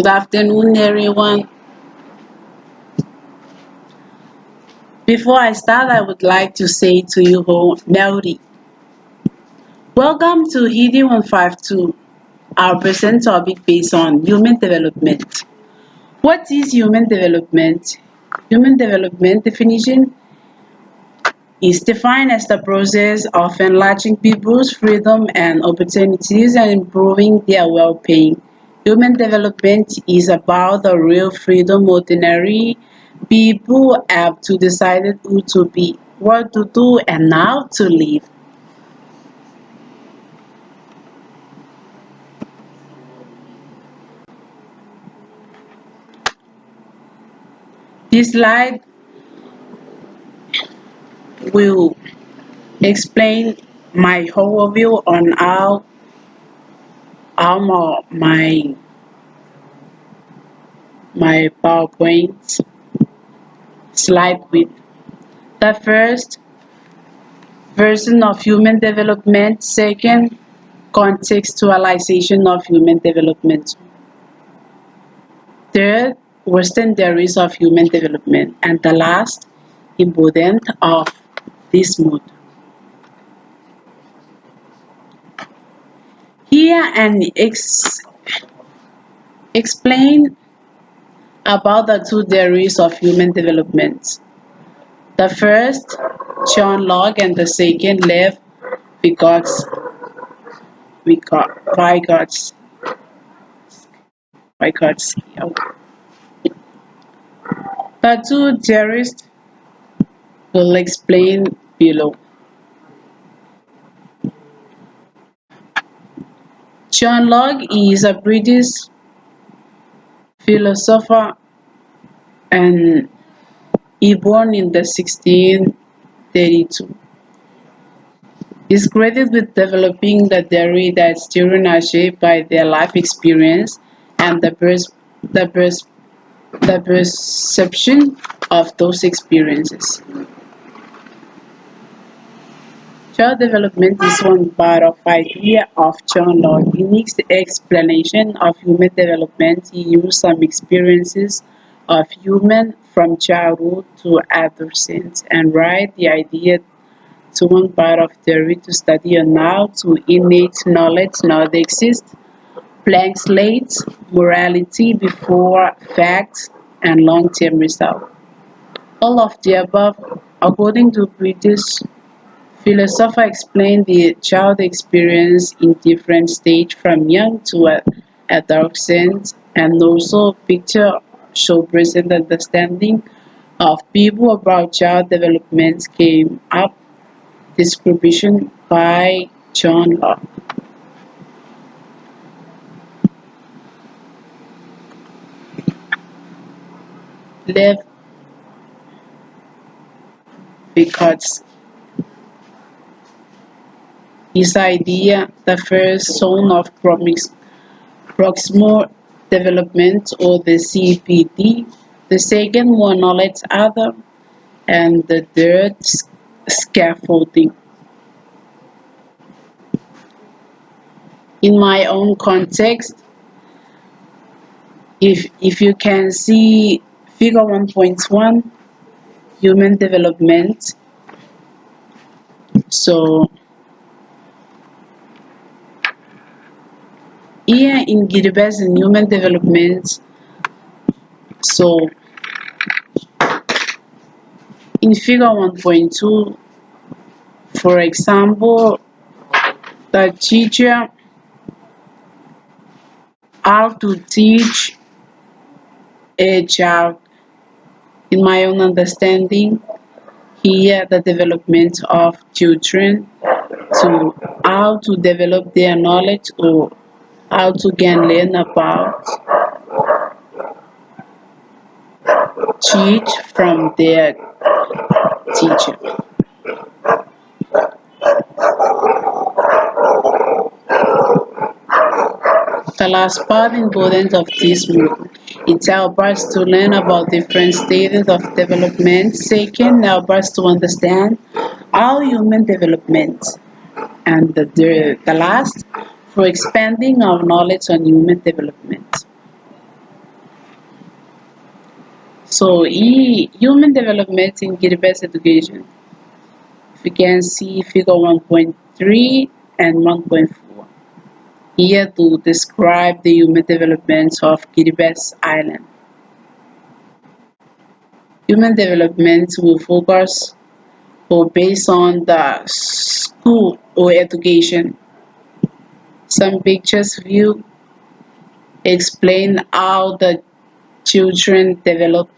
Good afternoon, everyone. Before I start, I would like to say to you all, Melody. Welcome to Hidi 152, our present topic based on human development. What is human development? Human development definition is defined as the process of enlarging people's freedom and opportunities and improving their well-being. Human development is about the real freedom ordinary people have to decide who to be, what to do, and how to live. This slide will explain my overview on how my PowerPoint slide with the first version of human development, second contextualization of human development, third Western theories of human development, and the last embodiment of this mode. Here and explain about the two theories of human development. The first, John Locke, and the second, Lev Vygotsky. The two theorists will explain below. John Locke is a British philosopher and he born in the 1632. He's credited with developing the theory that children are shaped by their life experience and the perception of those experiences. Child development is one part of idea of John Locke. Unique explanation of human development. He used some experiences of human from childhood to adolescence and write the idea to one part of theory to study on how to innate knowledge not exist, blank slates, morality before facts, and long-term result. All of the above, according to British philosopher, explain the child experience in different stages from young to adolescent, and also picture show present understanding of people about child development came up description by John Locke. Lev Vygotsky. His idea, the first zone of proximal development or the CPD, the second one knowledge other, and the third scaffolding. In my own context, if you can see figure 1.1 human development, so here in Gilbert in human development, so in figure 1.2, for example, the teacher how to teach a child. In my own understanding, here the development of children to how to develop their knowledge or how to can learn about teach from their teacher. The last part important of this movement. It helps us to learn about different stages of development. Second, helps us to understand how human development. And the last, for expanding our knowledge on human development. So human development in Kiribati education. We can see figure 1.3 and 1.4 here to describe the human development of Kiribati Island. Human development will focus or based on the school or education. Some pictures view explain how the children develop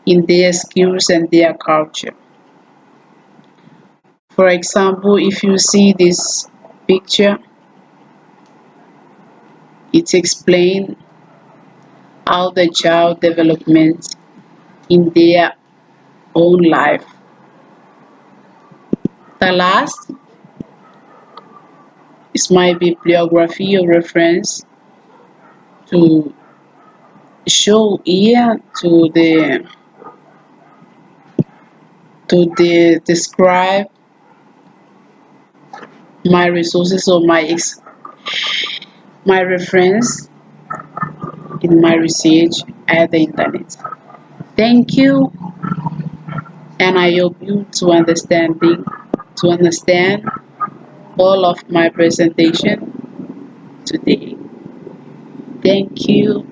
in their skills and their culture. For example, if you see this picture, it explains how the child development in their own life. The last is my bibliography or reference to show here to the describe my resources or my reference in my research at the internet. Thank you, and I hope you to understand all of my presentation today. Thank you.